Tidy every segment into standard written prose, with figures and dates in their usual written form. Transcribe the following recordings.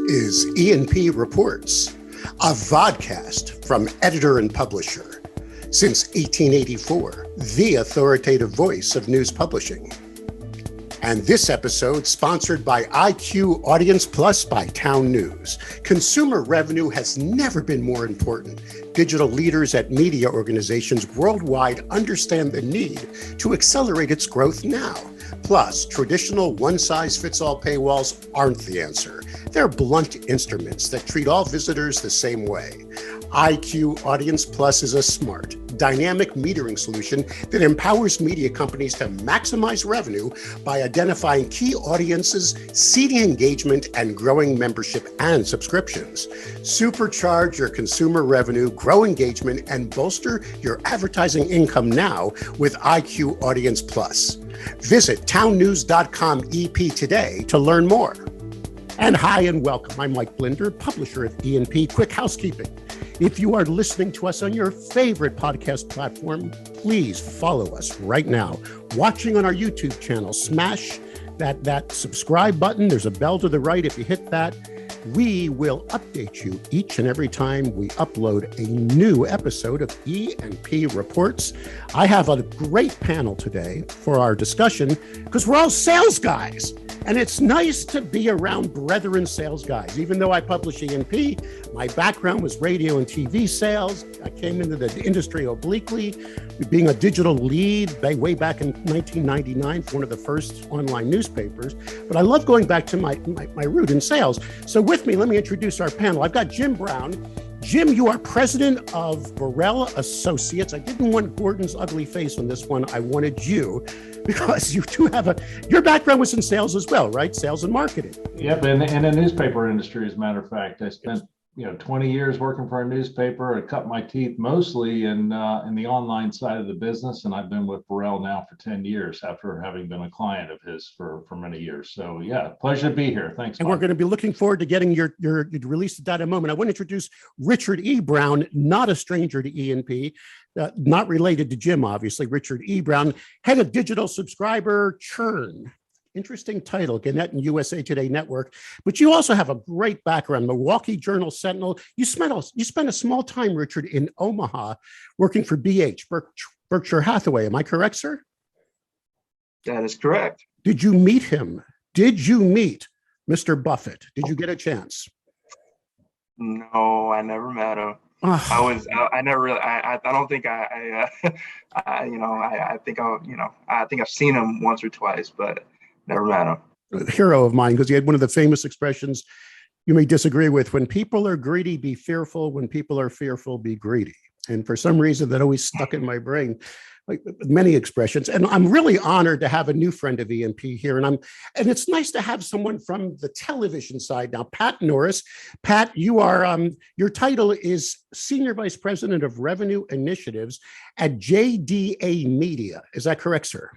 is E&P Reports, a vodcast from editor and publisher. Since 1884, the authoritative voice of news publishing. And this episode sponsored by IQ Audience Plus by Town News. Consumer revenue has never been more important. Digital leaders at media organizations worldwide understand the need to accelerate its growth now. Plus, traditional one-size-fits-all paywalls aren't the answer. They're blunt instruments that treat all visitors the same way. IQ Audience Plus is a smart, dynamic metering solution that empowers media companies to maximize revenue by identifying key audiences, seeding engagement, and growing membership and subscriptions. Supercharge your consumer revenue, grow engagement, and bolster your advertising income now with IQ Audience Plus. Visit townnews.com EP today to learn more. And hi and welcome. I'm Mike Blinder, publisher of E&P. Quick housekeeping. If you are listening to us on your favorite podcast platform, please follow us right now. Watching on our YouTube channel, smash that subscribe button. There's a bell to the right. If you hit that, we will update you each and every time we upload a new episode of E&P Reports. I have a great panel today for our discussion because we're all sales guys. And it's nice to be around brethren sales guys. Even though I publish E&P, my background was radio and TV sales. I came into the industry obliquely, being a digital lead way back in 1999 for one of the first online newspapers. But I love going back to my root in sales. So with me, let me introduce our panel. I've got Jim Brown. Jim, you are president of Borrell Associates. I didn't want Gordon's ugly face on this one. I wanted you because you do have your background was in sales as well, right? Sales and marketing. Yep, and the newspaper industry, as a matter of fact. I spent 20 years working for a newspaper. I cut my teeth mostly in the online side of the business, and I've been with Borrell now for 10 years after having been a client of his for many years. So yeah, pleasure to be here. Thanks, and Mike. We're going to be looking forward to getting your release of that in a moment. I want to introduce Richard E. Brown, not a stranger to E&P, not related to Jim, obviously. Richard E. Brown, head of digital subscriber churn. Interesting title, Gannett and USA Today Network. But you also have a great background, Milwaukee Journal Sentinel. You spent a small time, Richard, in Omaha working for Berkshire Hathaway. Am I correct, sir? That is correct. Did you meet him? Did you meet Mr. Buffett? Did you get a chance? No, I never met him. I never really. I don't think I think I've seen him once or twice, but never met him. A hero of mine, because he had one of the famous expressions you may disagree with: when people are greedy, be fearful. When people are fearful, be greedy. And for some reason, that always stuck in my brain, like many expressions. And I'm really honored to have a new friend of E&P here. And it's nice to have someone from the television side now. Pat Norris. Pat, you are your title is Senior Vice President of Revenue Initiatives at JDA Media. Is that correct, sir?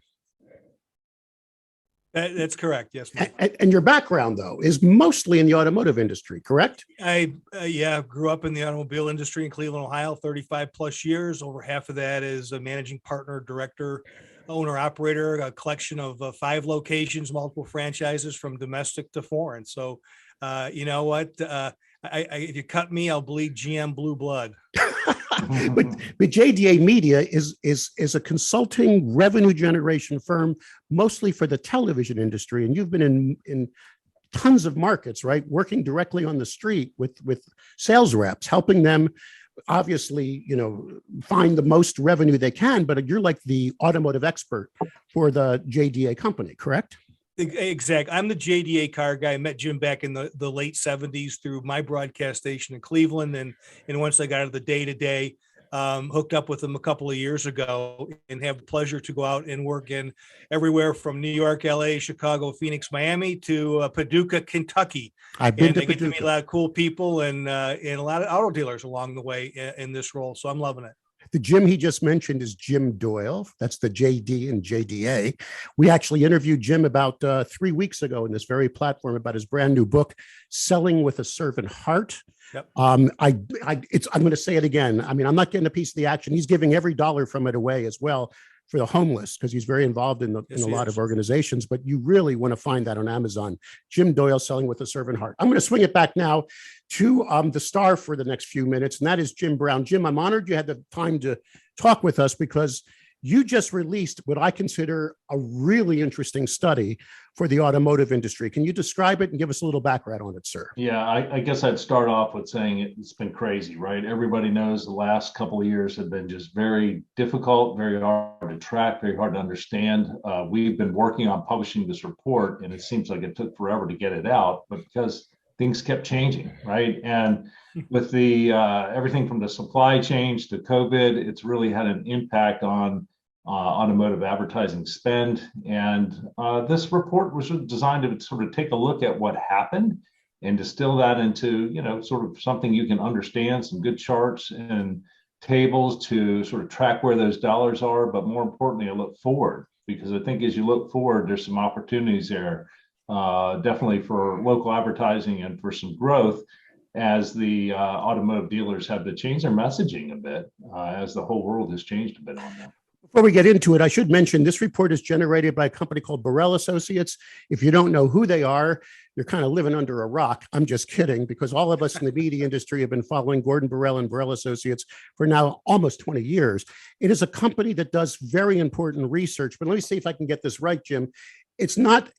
That's correct. Yes, Mike. And your background, though, is mostly in the automotive industry, correct? I grew up in the automobile industry in Cleveland, Ohio, 35 plus years. Over half of that is a managing partner, director, owner, operator, a collection of 5 locations, multiple franchises from domestic to foreign. So, you know what? If you cut me, I'll bleed GM blue blood. but JDA Media is a consulting revenue generation firm, mostly for the television industry. And you've been in tons of markets, right? Working directly on the street with sales reps, helping them obviously, find the most revenue they can, but you're like the automotive expert for the JDA company, correct? Exactly. I'm the JDA car guy. I met Jim back in the late 70s through my broadcast station in Cleveland. And once I got out of the day-to-day, hooked up with him a couple of years ago and have the pleasure to go out and work in everywhere from New York, LA, Chicago, Phoenix, Miami to Paducah, Kentucky. I've been to Paducah. Get to meet a lot of cool people and a lot of auto dealers along the way in this role. So I'm loving it. The Jim he just mentioned is Jim Doyle. That's the JD and JDA. We actually interviewed Jim about 3 weeks ago in this very platform about his brand new book, Selling with a Servant Heart. Yep. I'm going to say it again. I mean, I'm not getting a piece of the action. He's giving every dollar from it away as well. for the homeless, because he's very involved in a lot of organizations, but you really want to find that on Amazon. Jim Doyle, Selling with a Servant Heart. I'm going to swing it back now to the star for the next few minutes, and that is Jim Brown. Jim, I'm honored you had the time to talk with us, because you just released what I consider a really interesting study for the automotive industry. Can you describe it and give us a little background on it, sir? Yeah, I guess I'd start off with saying it's been crazy, right? Everybody knows the last couple of years have been just very difficult, very hard to track, very hard to understand. We've been working on publishing this report, and it seems like it took forever to get it out, but because things kept changing, right? And with the everything from the supply chain to COVID, it's really had an impact on automotive advertising spend. And this report was designed to sort of take a look at what happened and distill that into, sort of something you can understand, some good charts and tables to sort of track where those dollars are, but more importantly, I look forward, because I think as you look forward, there's some opportunities there, definitely for local advertising and for some growth, as the automotive dealers have to change their messaging a bit, as the whole world has changed a bit on that. Before we get into it, I should mention this report is generated by a company called Borrell Associates. If you don't know who they are, you're kind of living under a rock. I'm just kidding, because all of us in the media industry have been following Gordon Borrell and Borrell Associates for now almost 20 years. It is a company that does very important research, but let me see if I can get this right, Jim. It's not,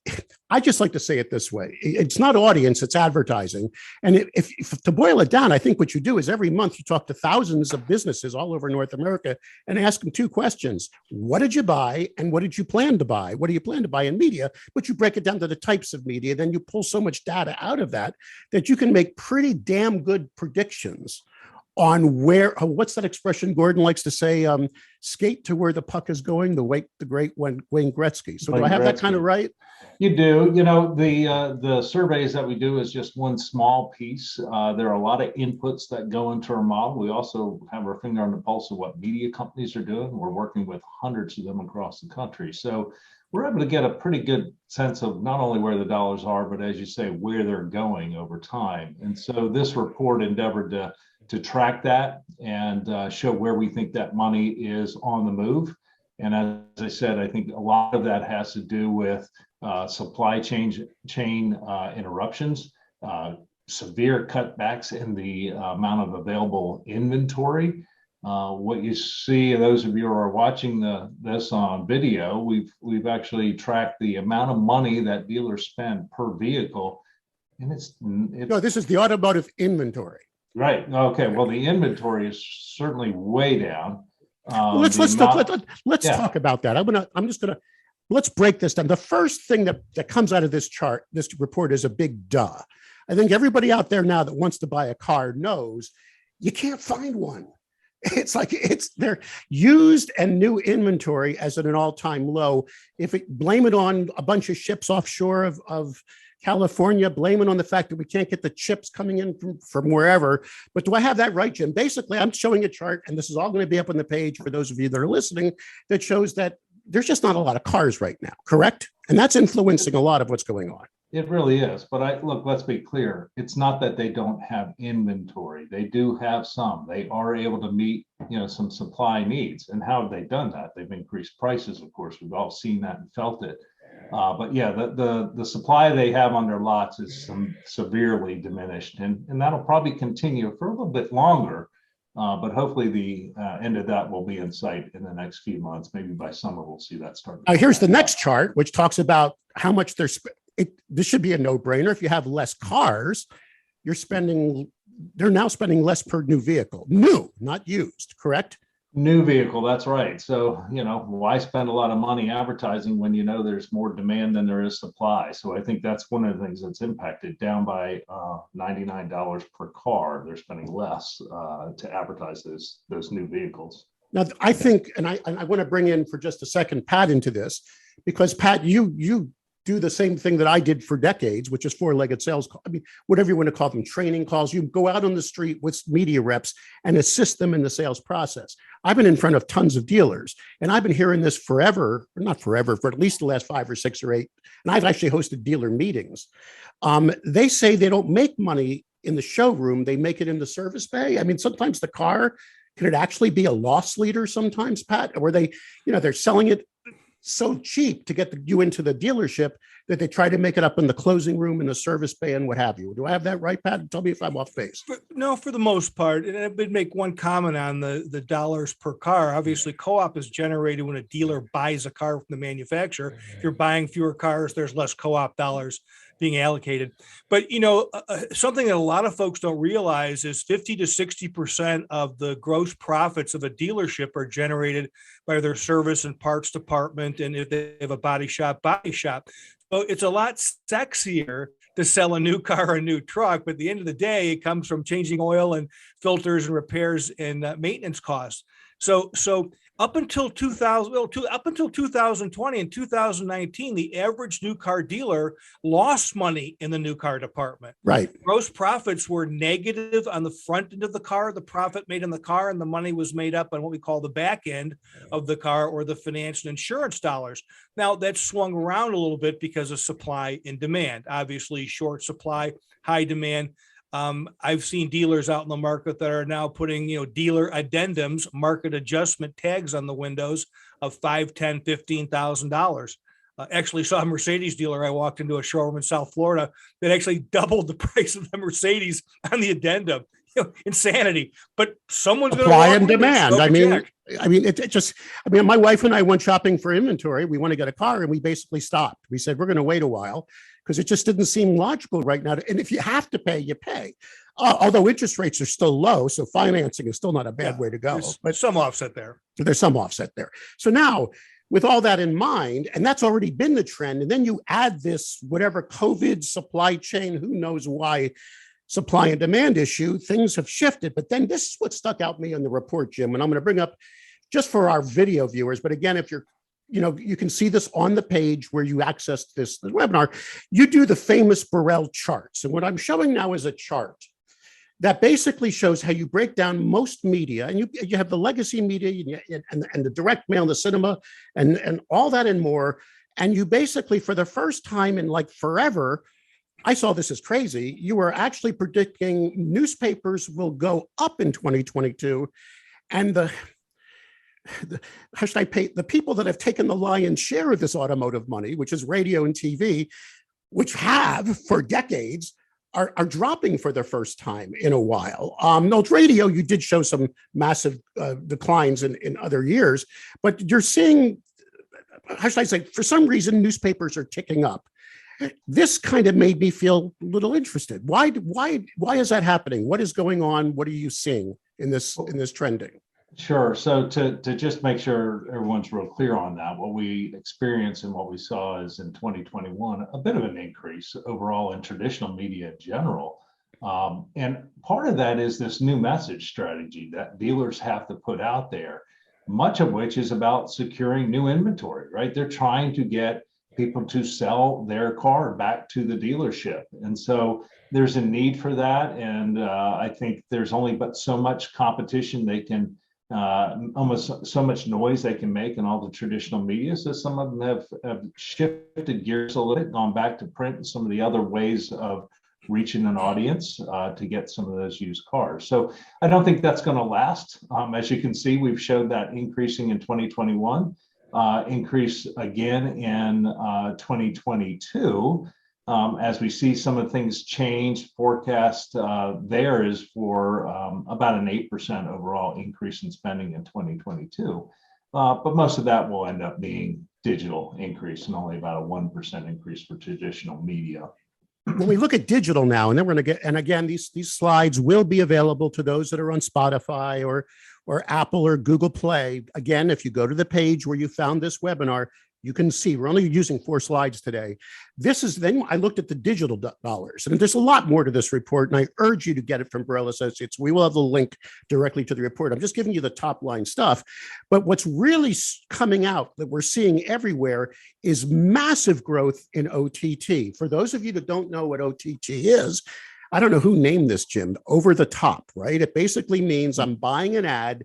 I just like to say it this way. It's not audience, it's advertising. And if to boil it down, I think what you do is every month you talk to thousands of businesses all over North America and ask them two questions. What did you buy? And what did you plan to buy? What do you plan to buy in media? But you break it down to the types of media. Then you pull so much data out of that you can make pretty damn good predictions on where, what's that expression Gordon likes to say, skate to where the puck is going, the great Wayne Gretzky. So do I have that kind of right? You do. The surveys that we do is just one small piece. There are a lot of inputs that go into our model. We also have our finger on the pulse of what media companies are doing. We're working with hundreds of them across the country. So we're able to get a pretty good sense of not only where the dollars are, but as you say, where they're going over time. And so this report endeavored to track that and show where we think that money is on the move. And as I said, I think a lot of that has to do with supply chain interruptions, severe cutbacks in the amount of available inventory. What you see, those of you who are watching this on video, we've actually tracked the amount of money that dealers spend per vehicle, and it's no, this is the automotive inventory. Right. Okay. Well, the inventory is certainly way down. Let's talk about that. Let's break this down. The first thing that comes out of this report is a big duh. I think everybody out there now that wants to buy a car knows you can't find one. It's like they're used and new inventory as at an all-time low. Blame it on a bunch of ships offshore of California, blame it on the fact that we can't get the chips coming in from wherever. But do I have that right, Jim? Basically, I'm showing a chart, and this is all going to be up on the page for those of you that are listening, that shows that there's just not a lot of cars right now, correct? And that's influencing a lot of what's going on. It really is. But look, let's be clear. It's not that they don't have inventory. They do have some. They are able to meet, some supply needs. And how have they done that? They've increased prices, of course. We've all seen that and felt it. But yeah, the supply they have on their lots is severely diminished, and that'll probably continue for a little bit longer. But hopefully the end of that will be in sight in the next few months. Maybe by summer we'll see that start. Here's the next chart, which talks about how much this should be a no-brainer. If you have less cars, they're now spending less per new vehicle. New, not used, correct? New vehicle, that's right. So, why spend a lot of money advertising when there's more demand than there is supply? So I think that's one of the things that's impacted, down by $99 per car. They're spending less to advertise those new vehicles. Now, I think, and I want to bring in for just a second Pat into this, because Pat, you do the same thing that I did for decades, which is four-legged sales. Whatever you want to call them, training calls. You go out on the street with media reps and assist them in the sales process. I've been in front of tons of dealers, and I've been hearing this forever, or not forever, for at least the last 5 or 6 or 8. And I've actually hosted dealer meetings. They say they don't make money in the showroom. They make it in the service bay. Sometimes the car can it actually be a loss leader sometimes, Pat? Where they, they're selling it so cheap to get you into the dealership that they try to make it up in the closing room, in the service bay, and what have you. Do I have that right, Pat? Tell me if I'm off base. No, for the most part. And I would make one comment on the dollars per car. Obviously, co-op is generated when a dealer buys a car from the manufacturer. If you're buying fewer cars, there's less co-op dollars being allocated. But, something that a lot of folks don't realize is 50 to 60% of the gross profits of a dealership are generated by their service and parts department. And if they have a body shop. So it's a lot sexier to sell a new car, a new truck. But at the end of the day, it comes from changing oil and filters and repairs and maintenance costs. So up until 2020 and 2019, the average new car dealer lost money in the new car department. Right. Gross profits were negative on the front end of the car, the profit made in the car, and the money was made up on what we call the back end of the car, or the finance and insurance dollars. Now that's swung around a little bit because of supply and demand. Obviously, short supply, high demand. I've seen dealers out in the market that are now putting, dealer addendums, market adjustment tags on the windows of $5,000, $10,000, $15,000. Actually saw a Mercedes dealer. I walked into a showroom in South Florida that actually doubled the price of the Mercedes on the addendum. Insanity. But someone's going to apply and demand. My wife and I went shopping for inventory. We want to get a car, and we basically stopped. We said, we're going to wait a while, because it just didn't seem logical right now. And if you have to pay, you pay. Although interest rates are still low, so financing is still not a bad way to go. But some offset there. There's some offset there. So now, with all that in mind, and that's already been the trend, and then you add this, whatever COVID supply chain, who knows why, supply and demand issue, things have shifted. But then this is what stuck out me in the report, Jim, and I'm going to bring up just for our video viewers. But again, if you're, you can see this on the page where you access this webinar. You do the famous Borrell charts. And what I'm showing now is a chart that basically shows how you break down most media, and you have the legacy media and the direct mail, and the cinema, and all that and more. And you basically, for the first time in like forever, I saw this as crazy, you were actually predicting newspapers will go up in 2022. And how should I pay the people that have taken the lion's share of this automotive money, which is radio and TV, which have for decades, are dropping for the first time in a while. No, radio, you did show some massive declines in other years, but you're seeing, how should I say, for some reason, newspapers are ticking up. This kind of made me feel a little interested. Why is that happening? What is going on? What are you seeing in this trending? Sure. So to just make sure everyone's real clear on that, what we experienced and what we saw is in 2021, a bit of an increase overall in traditional media in general. And part of that is this new message strategy that dealers have to put out there, much of which is about securing new inventory, right? They're trying to get people to sell their car back to the dealership. And so there's a need for that. And I think there's only but so much competition they can, almost so much noise they can make in all the traditional media. So some of them have shifted gears a little bit, gone back to print and some of the other ways of reaching an audience to get some of those used cars. So I don't think that's going to last. As you can see, we've showed that increasing in 2021. Increase again in 2022 as we see some of the things change. Forecast there is for about an 8% overall increase in spending in 2022, but most of that will end up being digital increase and only about a 1% increase for traditional media. When we look at digital now, and then we're going to get, and again, these slides will be available to those that are on Spotify or Apple or Google Play. Again, if you go to the page where you found this webinar, you can see we're only using 4 slides today. This is, then I looked at the digital dollars, and there's a lot more to this report, and I urge you to get it from Borrell Associates. We will have the link directly to the report. I'm just giving you the top line stuff. But what's really coming out that we're seeing everywhere is massive growth in OTT. For those of you that don't know what OTT is, I don't know who named this, Jim, over the top, right? It basically means I'm buying an ad,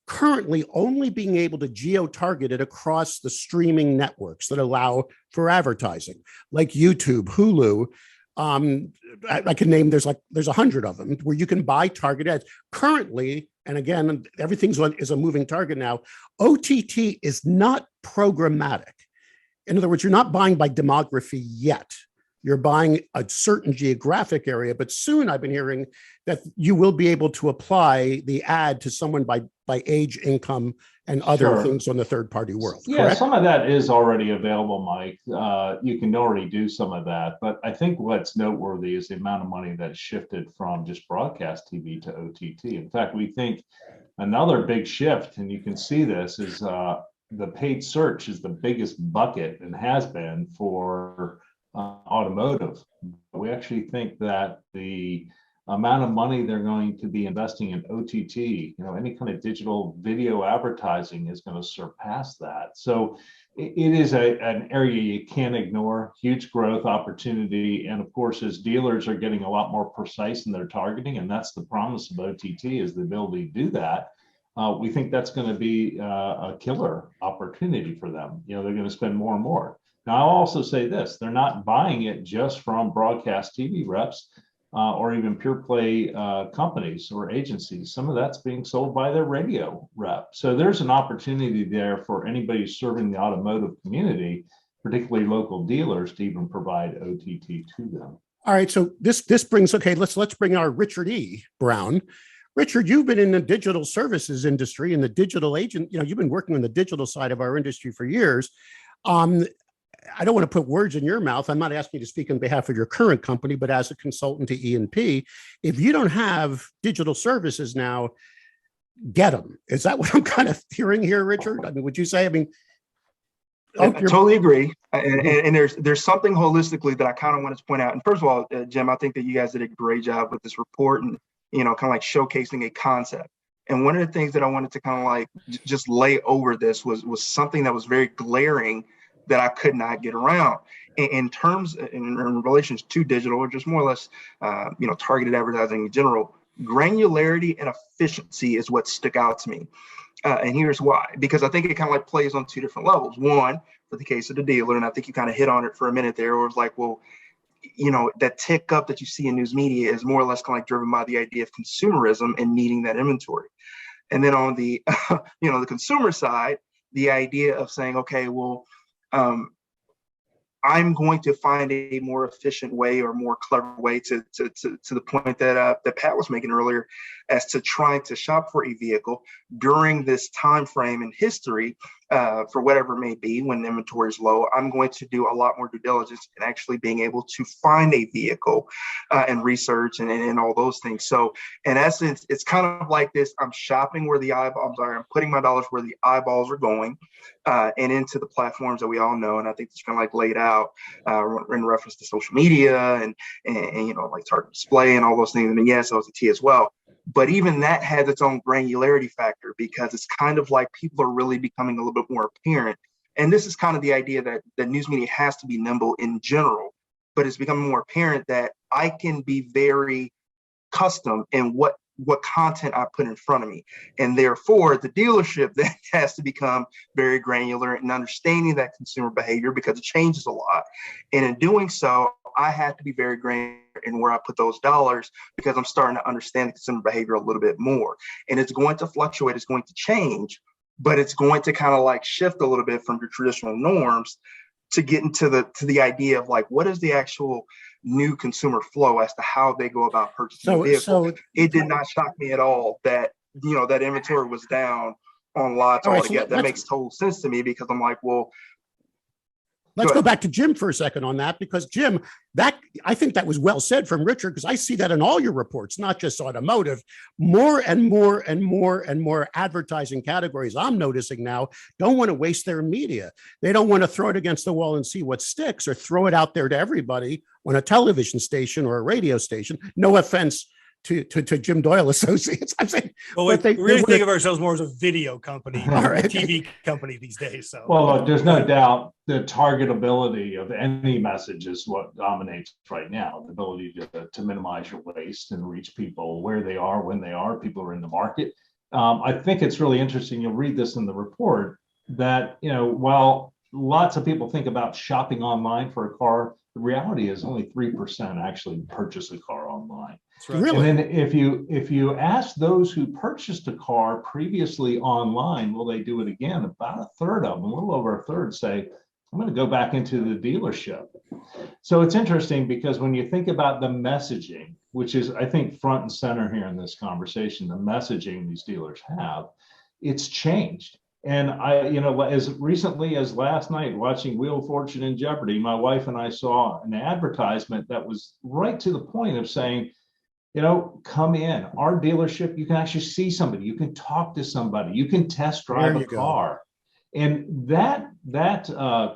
currently only being able to geo-target it across the streaming networks that allow for advertising, like YouTube, Hulu. I can name, there's 100 of them where you can buy target ads. Currently, and again, is a moving target now. OTT is not programmatic. In other words, you're not buying by demography yet. You're buying a certain geographic area, but soon I've been hearing that you will be able to apply the ad to someone by age, income, and other things on the third-party world. Yeah, correct? some of that is already available, Mike. You can already do some of that, but I think what's noteworthy is the amount of money that shifted from just broadcast TV to OTT. In fact, we think another big shift, and you can see this, is the paid search is the biggest bucket and has been for automotive. We actually think that the amount of money they're going to be investing in OTT, any kind of digital video advertising is going to surpass that. So it is an area you can't ignore, huge growth opportunity. And of course, as dealers are getting a lot more precise in their targeting, and that's the promise of OTT, is the ability to do that. We think that's going to be a killer opportunity for them. They're going to spend more and more. Now, I'll also say this, they're not buying it just from broadcast TV reps or even pure play companies or agencies. Some of that's being sold by their radio rep. So there's an opportunity there for anybody serving the automotive community, particularly local dealers, to even provide OTT to them. All right, so this brings, let's bring our Richard E. Brown. Richard, you've been in the digital services industry and the digital agent, you've been working on the digital side of our industry for years. I don't want to put words in your mouth. I'm not asking you to speak on behalf of your current company, but as a consultant to E&P, if you don't have digital services now, get them. Is that what I'm kind of hearing here, Richard? I mean, would you say, I totally agree. And there's something holistically that I kind of wanted to point out. And first of all, Jim, I think that you guys did a great job with this report and, kind of like showcasing a concept. And one of the things that I wanted to kind of like just lay over this was something that was very glaring that I could not get around in relations to digital, or just more or less, targeted advertising in general. Granularity and efficiency is what stuck out to me. And here's why, because I think it kind of like plays on two different levels. One, for the case of the dealer, and I think you kind of hit on it for a minute there, where it's like, well, that tick up that you see in news media is more or less kind of like driven by the idea of consumerism and needing that inventory. And then on the, the consumer side, the idea of saying, okay, well, I'm going to find a more efficient way or more clever way to the point that Pat was making earlier, as to trying to shop for a vehicle during this time frame in history, for whatever it may be, when inventory is low. I'm going to do a lot more due diligence in actually being able to find a vehicle and research and all those things. So in essence, it's kind of like this: I'm shopping where I'm putting my dollars where the eyeballs are going, and into the platforms that we all know. And I think it's kind of like laid out in reference to social media and like target display and all those things. And yes, OTT as well. But even that has its own granularity factor, because it's kind of like people are really becoming a little bit more apparent. And this is kind of the idea that the news media has to be nimble in general, but it's becoming more apparent that I can be very custom in what content I put in front of me. And therefore, the dealership then has to become very granular in understanding that consumer behavior, because it changes a lot. And in doing so, I have to be very granular in where I put those dollars, because I'm starting to understand the consumer behavior a little bit more. And it's going to fluctuate, it's going to change, but it's going to kind of like shift a little bit from your traditional norms to get into the idea of like, what is the actual new consumer flow as to how they go about purchasing a vehicle. So it did not shock me at all that, that inventory was down on lots altogether. That makes total sense to me, because I'm like, well, let's go back to Jim for a second on that, because Jim, I think that was well said from Richard, because I see that in all your reports, not just automotive. More and more and more and more advertising categories I'm noticing now don't want to waste their media. They don't want to throw it against the wall and see what sticks, or throw it out there to everybody on a television station or a radio station. No offense to Jim Doyle Associates. I'm saying, well, we really think of ourselves more as a video company, or a TV company these days. So, well, look, there's no doubt the targetability of any message is what dominates right now. The ability to minimize your waste and reach people where they are, when they are. People are in the market. I think it's really interesting. You'll read this in the report that while lots of people think about shopping online for a car, The reality is only 3% actually purchase a car online. That's right. Really? And then if you ask those who purchased a car previously online, will they do it again? About a third of them, a little over a third, say, I'm going to go back into the dealership. So it's interesting because when you think about the messaging, which is, I think, front and center here in this conversation, the messaging these dealers have, it's changed. And I, as recently as last night, watching Wheel of Fortune and Jeopardy, my wife and I saw an advertisement that was right to the point of saying, come in our dealership. You can actually see somebody, you can talk to somebody, you can test drive a car. And that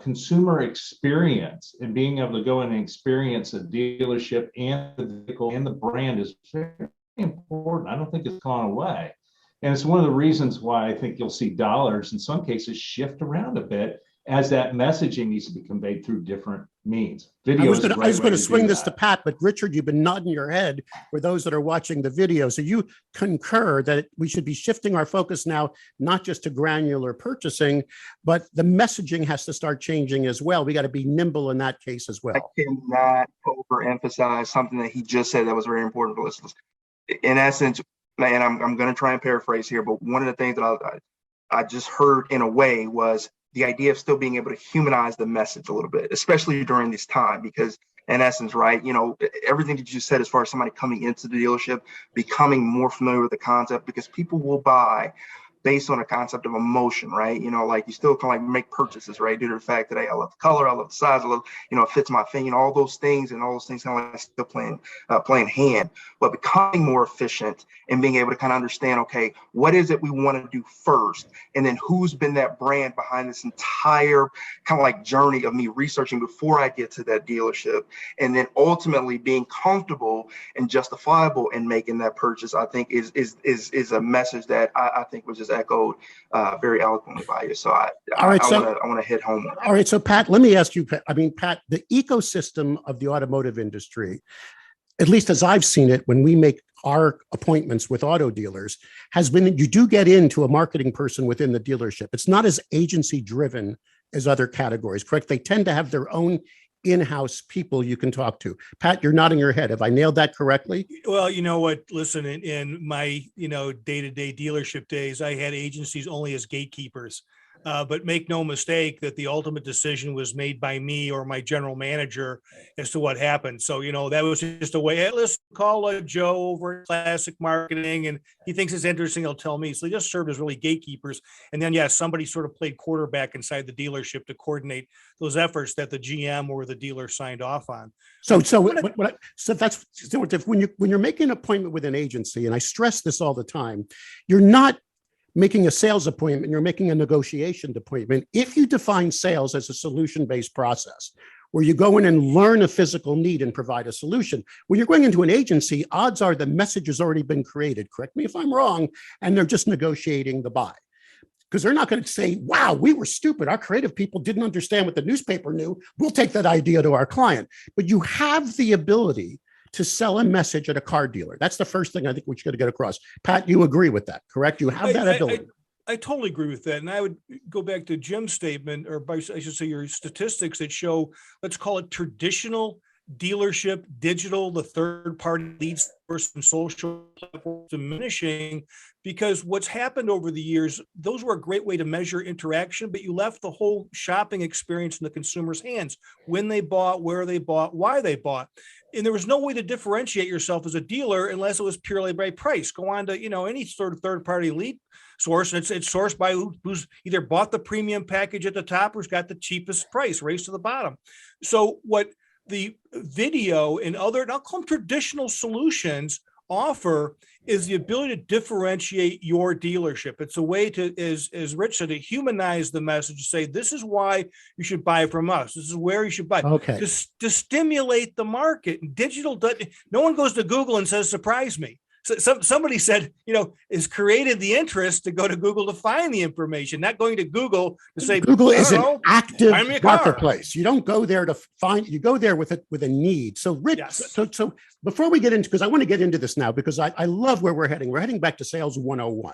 consumer experience and being able to go in and experience a dealership and the vehicle and the brand is very important. I don't think it's gone away. And it's one of the reasons why I think you'll see dollars in some cases shift around a bit as that messaging needs to be conveyed through different means. Video I was going to swing this to Pat, but Richard, you've been nodding your head for those that are watching the video. So you concur that we should be shifting our focus now, not just to granular purchasing, but the messaging has to start changing as well. We got to be nimble in that case as well. I cannot overemphasize something that he just said that was very important for listeners. In essence, and I'm going to try and paraphrase here, but one of the things that I just heard in a way was the idea of still being able to humanize the message a little bit, especially during this time, because in essence, right, everything that you said as far as somebody coming into the dealership, becoming more familiar with the concept, because people will buy based on a concept of emotion, right? Like you still can make purchases, right? Due to the fact that, hey, I love the color, I love the size, I love, it fits my thing, all those things kind of still playing hand, but becoming more efficient and being able to kind of understand, okay, what is it we want to do first? And then who's been that brand behind this entire kind of journey of me researching before I get to that dealership, and then ultimately being comfortable and justifiable in making that purchase, I think is a message that I think was just echoed very eloquently by you. So I want to hit home on that. All right. So Pat, let me ask you, Pat, the ecosystem of the automotive industry, at least as I've seen it, when we make our appointments with auto dealers, has been, you do get into a marketing person within the dealership. It's not as agency driven as other categories, correct? They tend to have their own in-house people you can talk to. Pat, you're nodding your head. Have I nailed that correctly? Well, you know what? Listen, in my day-to-day dealership days, I had agencies only as gatekeepers. But make no mistake that the ultimate decision was made by me or my general manager as to what happened. So, that was just a way, hey, let's call Joe over at Classic Marketing, and he thinks it's interesting, he'll tell me. So they just served as really gatekeepers. And then, somebody sort of played quarterback inside the dealership to coordinate those efforts that the GM or the dealer signed off on. So that's when you're making an appointment with an agency, and I stress this all the time, you're not making a sales appointment, you're making a negotiation appointment. If you define sales as a solution-based process, where you go in and learn a physical need and provide a solution, when you're going into an agency, odds are the message has already been created. Correct me if I'm wrong, and they're just negotiating the buy. Because they're not going to say, wow, we were stupid. Our creative people didn't understand what the newspaper knew. We'll take that idea to our client. But you have the ability to sell a message at a car dealer. That's the first thing I think we should get across. Pat, you agree with that, correct? You have that ability. I totally agree with that. And I would go back to Jim's statement, or I should say your statistics that show, let's call it traditional dealership, digital, the third-party lead source and social platforms diminishing, because what's happened over the years, those were a great way to measure interaction, but you left the whole shopping experience in the consumer's hands. When they bought, where they bought, why they bought. And there was no way to differentiate yourself as a dealer unless it was purely by price. Go on to, any sort of third-party lead source, and it's sourced by who's either bought the premium package at the top or who's got the cheapest price, race to the bottom. So what the video and other, and I'll call them traditional solutions, offer is the ability to differentiate your dealership. It's a way to, as Rich said, to humanize the message, to say, this is why you should buy from us. This is where you should buy. Okay. To stimulate the market. Digital, no one goes to Google and says, surprise me. So somebody said, has created the interest to go to Google to find the information, not going to Google to say, Google is an active marketplace. Car. You don't go there to find, you go there with a need. So Rich, yes. so before we get into, because I want to get into this now, because I love where we're heading. We're heading back to sales 101.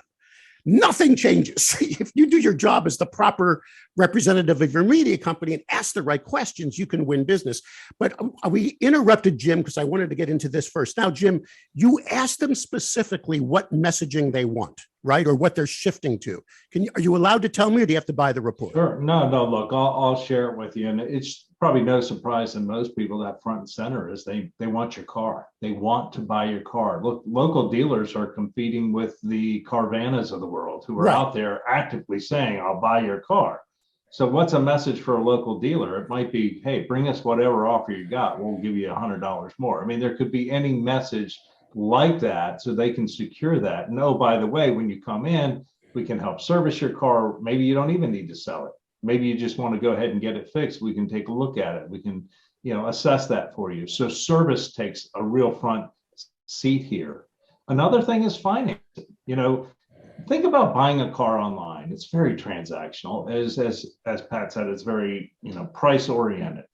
Nothing changes. If you do your job as the proper representative of your media company and ask the right questions, you can win business. But we interrupted Jim because I wanted to get into this first. Now, Jim, you asked them specifically what messaging they want, right? Or what they're shifting to. Are you allowed to tell me, or do you have to buy the report? Sure. No, look, I'll share it with you. And it's probably no surprise to most people that front and center is they want your car. They want to buy your car. Look, local dealers are competing with the Carvanas of the world who are out there actively saying, I'll buy your car. So what's a message for a local dealer? It might be, hey, bring us whatever offer you got. We'll give you $100 more. I mean, there could be any message like that so they can secure that. And oh, by the way, when you come in, we can help service your car. Maybe you don't even need to sell it. Maybe you just want to go ahead and get it fixed. We can take a look at it. We can, assess that for you. So service takes a real front seat here. Another thing is financing. Think about buying a car online. It's very transactional. As Pat said, it's very, price oriented.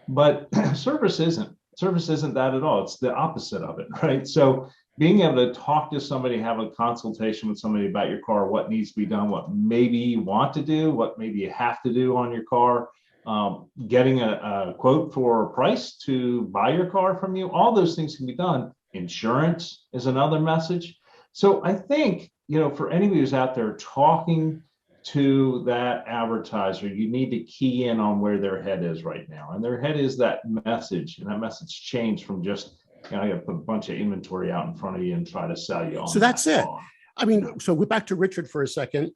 But service isn't that at all. It's the opposite of it, right? So being able to talk to somebody, have a consultation with somebody about your car, what needs to be done, what maybe you want to do, what maybe you have to do on your car, getting a quote for a price to buy your car from you, all those things can be done. Insurance is another message. So I think, for anybody who's out there talking to that advertiser, you need to key in on where their head is right now. And their head is that message, and that message changed from just, I got to put a bunch of inventory out in front of you and try to sell you on. So that's it. I mean, so we're back to Richard for a second.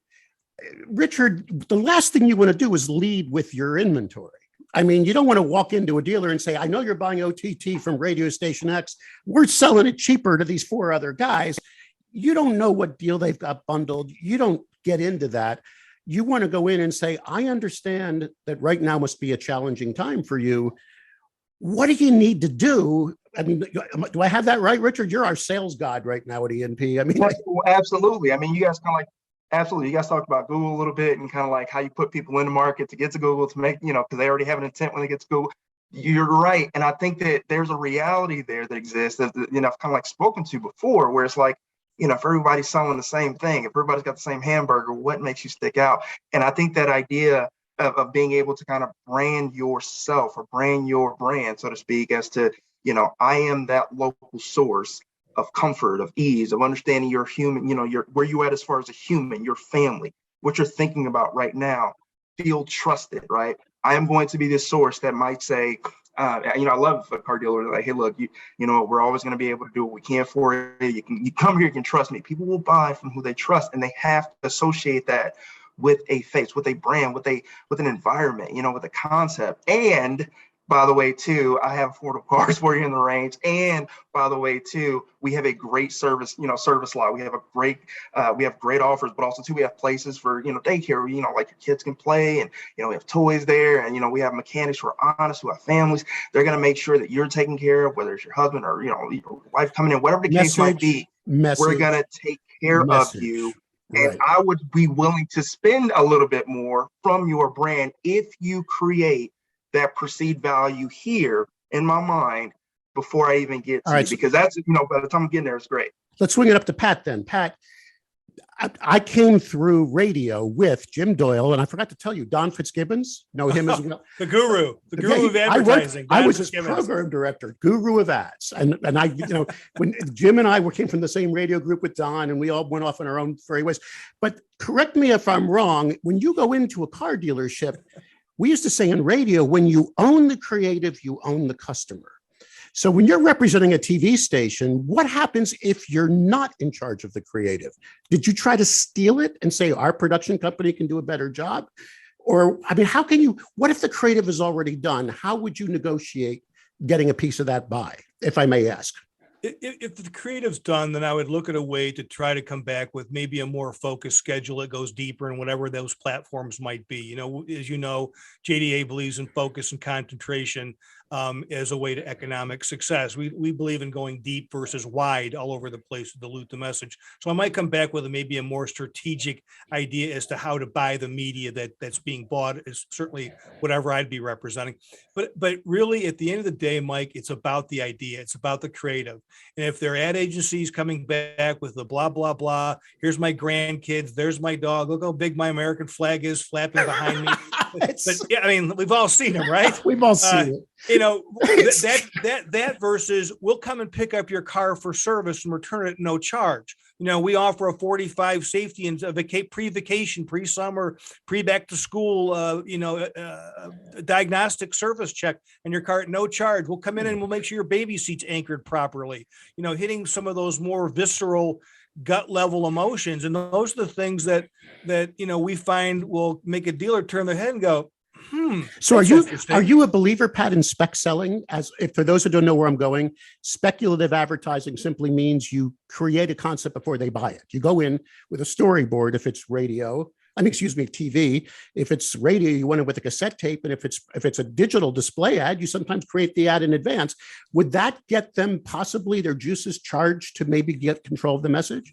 Richard, the last thing you want to do is lead with your inventory. I mean, you don't want to walk into a dealer and say, I know you're buying OTT from radio station X. We're selling it cheaper to these 4 other guys. You don't know what deal they've got bundled. You don't get into that. You want to go in and say, I understand that right now must be a challenging time for you. What do you need to do? I mean, do I have that right, Richard? You're our sales god right now at ENP. I mean, absolutely. I mean, you guys absolutely. You guys talked about Google a little bit and kind of like how you put people in the market to get to Google to make, because they already have an intent when they get to Google. You're right. And I think that there's a reality there that exists that, I've kind of like spoken to before, where it's like, if everybody's selling the same thing, if everybody's got the same hamburger, what makes you stick out? And I think that idea of being able to kind of brand yourself or brand your brand, so to speak, as to, I am that local source of comfort, of ease, of understanding your human, where you at as far as a human, your family, what you're thinking about right now, feel trusted, right? I am going to be this source that might say, I love a car dealer like, hey, look, we're always going to be able to do what we can for you. You come here, you can trust me. People will buy from who they trust, and they have to associate that with a face, with a brand, with an environment, with a concept. And by the way, too, I have affordable cars for you in the range. And by the way, too, we have a great service lot. We have we have great offers, but also too, we have places for, daycare, like your kids can play, and, we have toys there, and, we have mechanics who are honest, who have families. They're going to make sure that you're taken care of, whether it's your husband or, your wife coming in, whatever the case might be. We're going to take care of you. And right. I would be willing to spend a little bit more from your brand if you create that perceived value here in my mind before I even get to you, because that's, by the time I'm getting there, it's great. Let's swing it up to Pat then. Pat, I came through radio with Jim Doyle, and I forgot to tell you, Don Fitzgibbons, know him as well. the guru of advertising. I was his program director, guru of ads. And I, when Jim and I came from the same radio group with Don, and we all went off in our own fairy ways. But correct me if I'm wrong, when you go into a car dealership, we used to say in radio, when you own the creative, you own the customer. So when you're representing a TV station, what happens if you're not in charge of the creative? Did you try to steal it and say our production company can do a better job? Or, I mean, what if the creative is already done? How would you negotiate getting a piece of that buy, if I may ask? If the creative's done, then I would look at a way to try to come back with maybe a more focused schedule that goes deeper in whatever those platforms might be. As you know, JDA believes in focus and concentration. as a way to economic success. We believe in going deep versus wide all over the place to dilute the message. So I might come back with maybe a more strategic idea as to how to buy the media that's being bought, is certainly whatever I'd be representing. But really, at the end of the day, Mike, it's about the idea. It's about the creative. And if there are ad agencies coming back with the blah, blah, blah, here's my grandkids, there's my dog, look how big my American flag is flapping behind me. But yeah, I mean, we've all seen them, right? We've all seen it. You know, that versus we'll come and pick up your car for service and return it at no charge. You know, we offer a 45 safety and pre-vacation, pre-summer, pre-back to school, diagnostic service check on your car at no charge. We'll come in and we'll make sure your baby seat's anchored properly. You know, hitting some of those more visceral gut level emotions. And those are the things that we find will make a dealer turn their head and go, So are you a believer, Pat, in spec selling? If for those who don't know where I'm going, speculative advertising simply means you create a concept before they buy it. You go in with a storyboard if it's TV. If it's radio, you went in with a cassette tape. And if it's a digital display ad, you sometimes create the ad in advance. Would that get them possibly their juices charged to maybe get control of the message?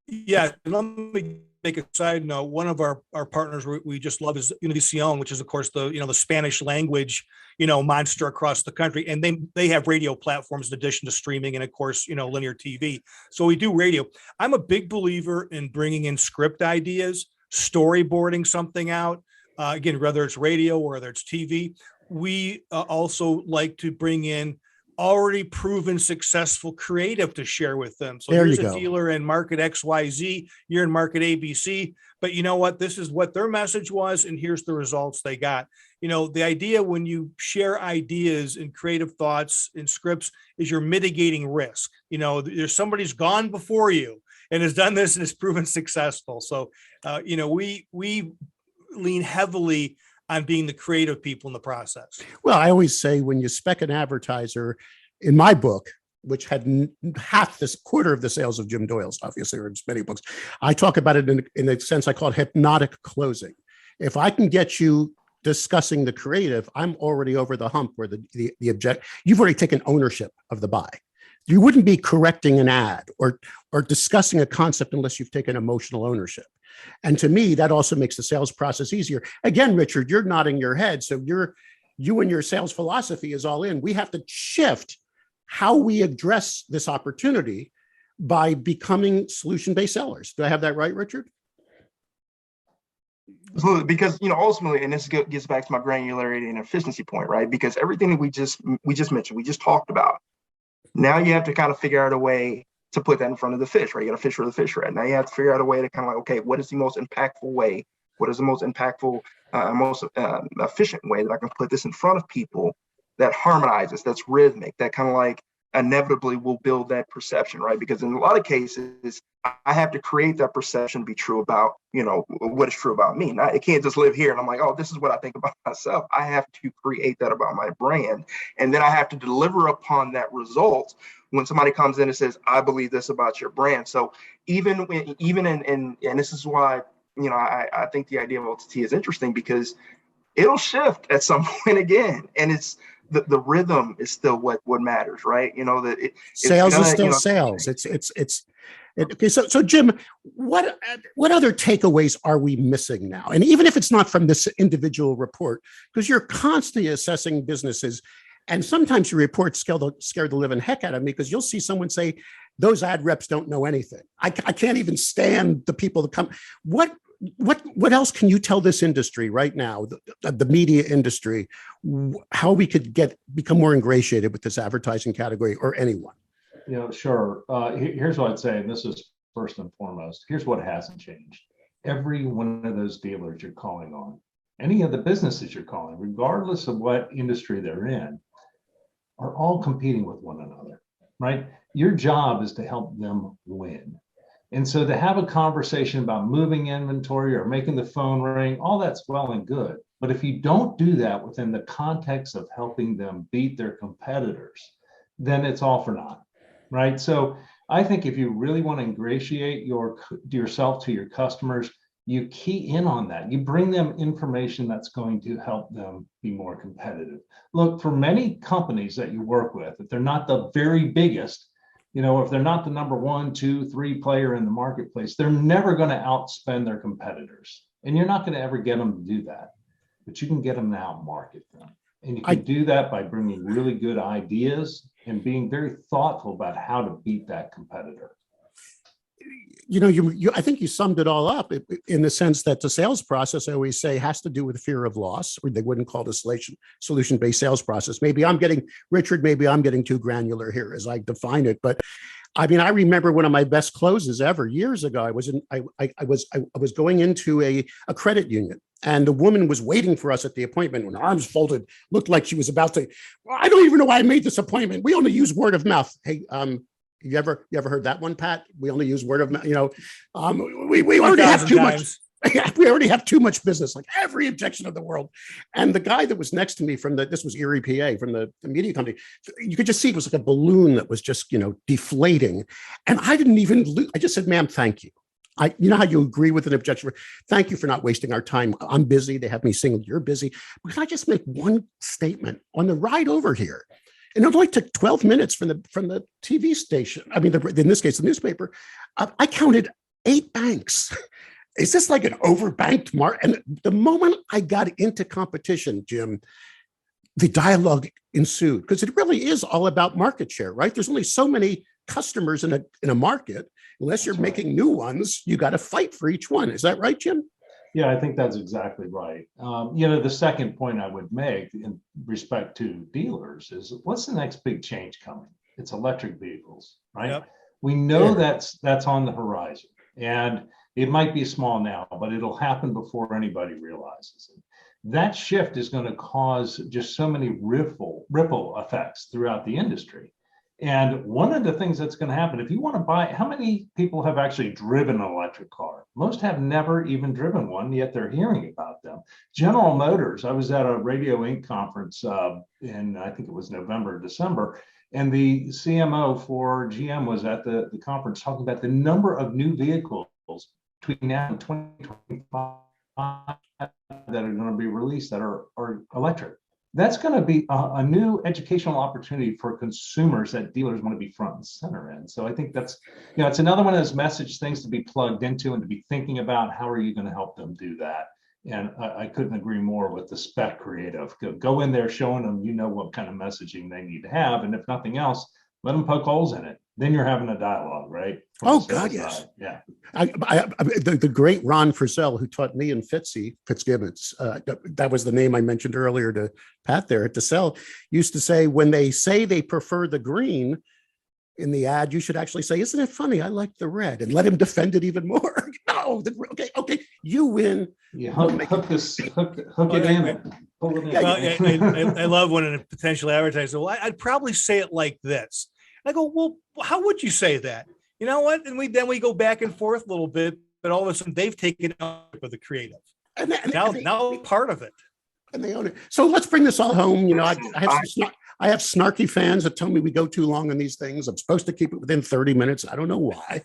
Yeah, let me make a side note. One of our partners we just love is Univision, which is of course the Spanish language monster across the country, and they have radio platforms in addition to streaming and of course linear TV. So we do radio. I'm a big believer in bringing in script ideas, storyboarding something out. Again, whether it's radio or whether it's TV, we also like to bring in already proven successful creative to share with them. So here's a dealer in market XYZ, you're in market ABC, but you know what? This is what their message was, and here's the results they got. The idea when you share ideas and creative thoughts and scripts is you're mitigating risk. There's somebody's gone before you and has done this and has proven successful. So, we lean heavily on being the creative people in the process. Well, I always say when you spec an advertiser, in my book, which had quarter of the sales of Jim Doyle's, obviously, or many books, I talk about it in a sense I call it hypnotic closing. If I can get you discussing the creative, I'm already over the hump where the object, you've already taken ownership of the buy. You wouldn't be correcting an ad or discussing a concept unless you've taken emotional ownership. And to me, that also makes the sales process easier. Again, Richard, you're nodding your head. So you and your sales philosophy is all in. We have to shift how we address this opportunity by becoming solution-based sellers. Do I have that right, Richard? Absolutely, because ultimately, and this gets back to my granularity and efficiency point, right? Because everything that we just mentioned, we just talked about. Now you have to kind of figure out a way to put that in front of the fish, right? You got to fish where the fish are at. Now you have to figure out a way to kind of okay, what is the most impactful way? What is the most impactful, most efficient way that I can put this in front of people that harmonizes, that's rhythmic, that kind of inevitably will build that perception, right? Because in a lot of cases, I have to create that perception to be true about, what is true about me. It can't just live here and I'm like, oh, this is what I think about myself. I have to create that about my brand. And then I have to deliver upon that result when somebody comes in and says, I believe this about your brand. So even in this is why, I think the idea of OTT is interesting because it'll shift at some point again. And it's, the rhythm is still what matters, right? Sales is still sales. Okay. So Jim, what other takeaways are we missing now? And even if it's not from this individual report, because you're constantly assessing businesses, and sometimes your reports scare the living heck out of me because you'll see someone say those ad reps don't know anything. I can't even stand the people that come. What else can you tell this industry right now, the media industry, how we could become more ingratiated with this advertising category or anyone? Sure. Here's what I'd say, and this is first and foremost. Here's what hasn't changed. Every one of those dealers you're calling on, any of the businesses you're calling, regardless of what industry they're in, are all competing with one another, right? Your job is to help them win. And so to have a conversation about moving inventory or making the phone ring, all that's well and good. But if you don't do that within the context of helping them beat their competitors, then it's all for naught, right? So I think if you really want to ingratiate yourself to your customers, you key in on that. You bring them information that's going to help them be more competitive. Look, for many companies that you work with, if they're not the very biggest, if they're not the number 1, 2, 3 player in the marketplace, they're never going to outspend their competitors. And you're not going to ever get them to do that, but you can get them to outmarket them. And you can do that by bringing really good ideas and being very thoughtful about how to beat that competitor. I think you summed it all up in the sense that the sales process, I always say, has to do with fear of loss, or they wouldn't call it a solution-based sales process. Maybe I'm getting too granular here as I define it, but I mean, I remember one of my best closes ever years ago. I was going into a credit union, and the woman was waiting for us at the appointment with her arms folded, looked like she was about to, I don't even know why I made this appointment. We only use word of mouth. Hey, you ever heard that one, Pat? We only use word of mouth. We already have too much. We already have too much business, like every objection of the world. And the guy that was next to me this was Erie, PA, from the media company, you could just see it was like a balloon that was just, deflating. And I just said, ma'am, thank you. You know how you agree with an objection? Thank you for not wasting our time. I'm busy. They have me singled. You're busy. But can I just make one statement on the ride over here? And it only took 12 minutes from the TV station. I mean, in this case, the newspaper. I counted 8 banks. Is this like an overbanked market? And the moment I got into competition, Jim, the dialogue ensued, because it really is all about market share, right? There's only so many customers in a market. Unless you're making new ones, you got to fight for each one. Is that right, Jim? Yeah, I think that's exactly right. The second point I would make in respect to dealers is, what's the next big change coming? It's electric vehicles, right? Yep. We know that's on the horizon, and it might be small now, but it'll happen before anybody realizes it. That shift is going to cause just so many ripple effects throughout the industry. And one of the things that's going to happen, if you want to buy, how many people have actually driven an electric car? Most have never even driven one, yet they're hearing about them. General Motors, I was at a Radio Inc. conference in, I think it was November, December, and the CMO for GM was at the conference talking about the number of new vehicles between now and 2025 that are going to be released that are electric. That's going to be a new educational opportunity for consumers that dealers want to be front and center in. So I think that's, it's another one of those message things to be plugged into and to be thinking about, how are you going to help them do that? And I couldn't agree more with the spec creative. Go in there showing them, what kind of messaging they need to have. And if nothing else, let them poke holes in it. Then you're having a dialogue, right? Oh, God, yes. Yeah. The great Ron Frizzell, who taught me and Fitzgibbons, that was the name I mentioned earlier to Pat there at DeSalle, used to say, when they say they prefer the green in the ad, you should actually say, isn't it funny? I like the red, and let him defend it even more. No, okay, you win. Yeah, hook it in. Pull it in. I love when a potential advertiser, well, I'd probably say it like this. I go, well, how would you say that? You know what? And then we go back and forth a little bit, but all of a sudden they've taken out of the creative. And now part of it. And they own it. So let's bring this all home. I have snarky fans that tell me we go too long on these things. I'm supposed to keep it within 30 minutes. I don't know why,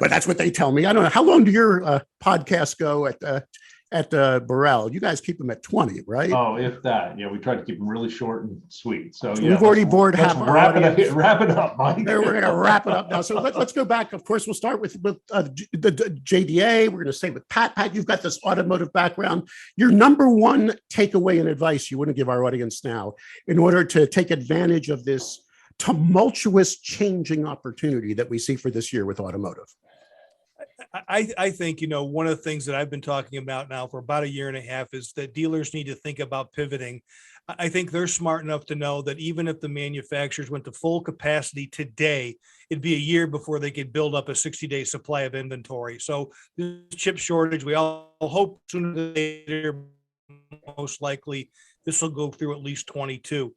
but that's what they tell me. I don't know. How long do your podcasts go at Borrell? You guys keep them at 20, right? Oh, if that. Yeah, we try to keep them really short and sweet. So yeah, we've already bored half our audience. Wrap it up, Mike. We're going to wrap it up now. So let's go back. Of course, we'll start with the JDA. We're going to stay with Pat. Pat, you've got this automotive background. Your number one takeaway and advice you wouldn't give our audience now in order to take advantage of this tumultuous changing opportunity that we see for this year with automotive? I think, one of the things that I've been talking about now for about a year and a half is that dealers need to think about pivoting. I think they're smart enough to know that even if the manufacturers went to full capacity today, it'd be a year before they could build up a 60-day supply of inventory. So the chip shortage, we all hope sooner or later, most likely this will go through at least 22.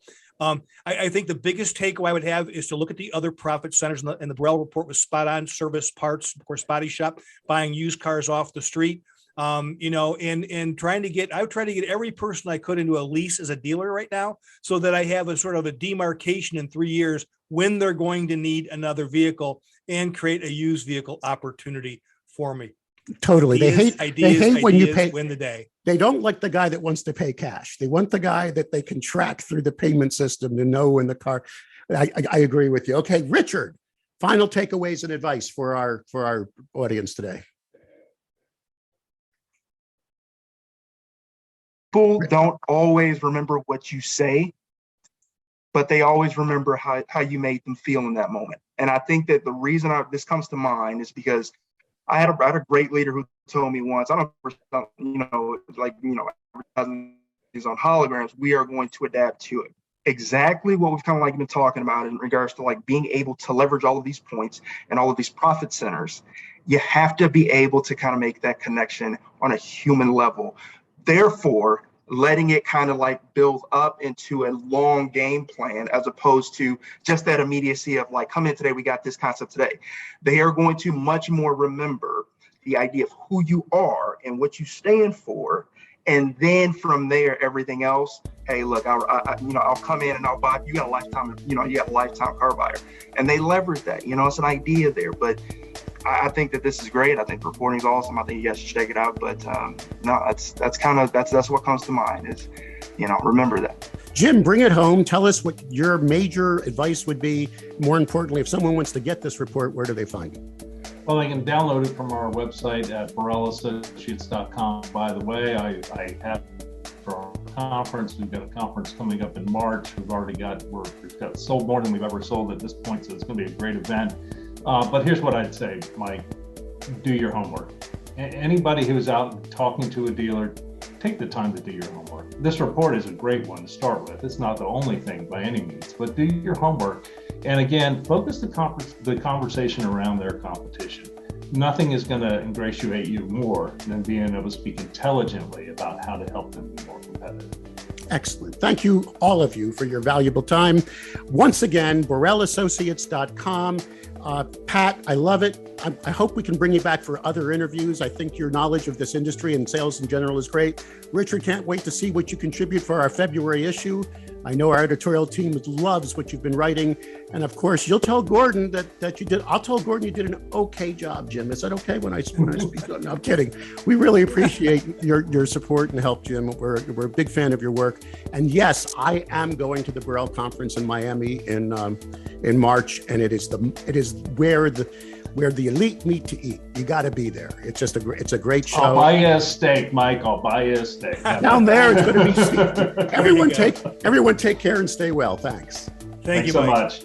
I think the biggest takeaway I would have is to look at the other profit centers, and the Borrell report was spot on. Service, parts, of course, body shop, buying used cars off the street, and trying to get, I would try to get every person I could into a lease as a dealer right now, so that I have a sort of a demarcation in 3 years when they're going to need another vehicle, and create a used vehicle opportunity for me. Totally. Ideas, They hate when you ideas pay. win the day. They don't like the guy that wants to pay cash. They want the guy that they can track through the payment system to know when the car. I agree with you. Okay, Richard, final takeaways and advice for our audience today. People don't always remember what you say, but they always remember how you made them feel in that moment. And I think that the reason this comes to mind is because I had a great leader who told me once, I don't, advertising is on holograms, we are going to adapt to it. Exactly what we've kind of like been talking about in regards to like being able to leverage all of these points and all of these profit centers. You have to be able to kind of make that connection on a human level. Therefore, letting it kind of like build up into a long game plan as opposed to just that immediacy of like, come in today, we got this concept today. They are going to much more remember the idea of who you are and what you stand for. And then from there, everything else, hey, look, I'll come in and I'll buy, you got a lifetime car buyer. And they leverage that, it's an idea there. But I think that this is great. I think reporting is awesome. I think you guys should check it out. But no, that's what comes to mind is, remember that. Jim, bring it home. Tell us what your major advice would be. More importantly, if someone wants to get this report, where do they find it? Well, they can download it from our website at BorrellAssociates.com. By the way, I have for our conference, we've got a conference coming up in March. We've got sold more than we've ever sold at this point, so it's going to be a great event. But here's what I'd say, Mike, do your homework. Anybody who's out talking to a dealer, take the time to do your homework. This report is a great one to start with. It's not the only thing by any means, but do your homework. And again, focus the conversation around their competition. Nothing is going to ingratiate you more than being able to speak intelligently about how to help them be more competitive. Excellent. Thank you, all of you, for your valuable time. Once again, BorrellAssociates.com. Pat, I love it. I hope we can bring you back for other interviews. I think your knowledge of this industry and sales in general is great. Richard, can't wait to see what you contribute for our February issue. I know our editorial team loves what you've been writing. And of course, you'll tell Gordon that you did. I'll tell Gordon you did an okay job, Jim. Is that okay when I speak? No, I'm kidding. We really appreciate your support and help, Jim. We're a big fan of your work. And yes, I am going to the Borrell conference in Miami in March. And it is where the elite meet to eat. You got to be there. It's a great show. I'll buy you a steak, Mike. I'll buy you a steak. Down there, it's going to be. Everyone take care and stay well. Thanks. Thank you so Mike. much.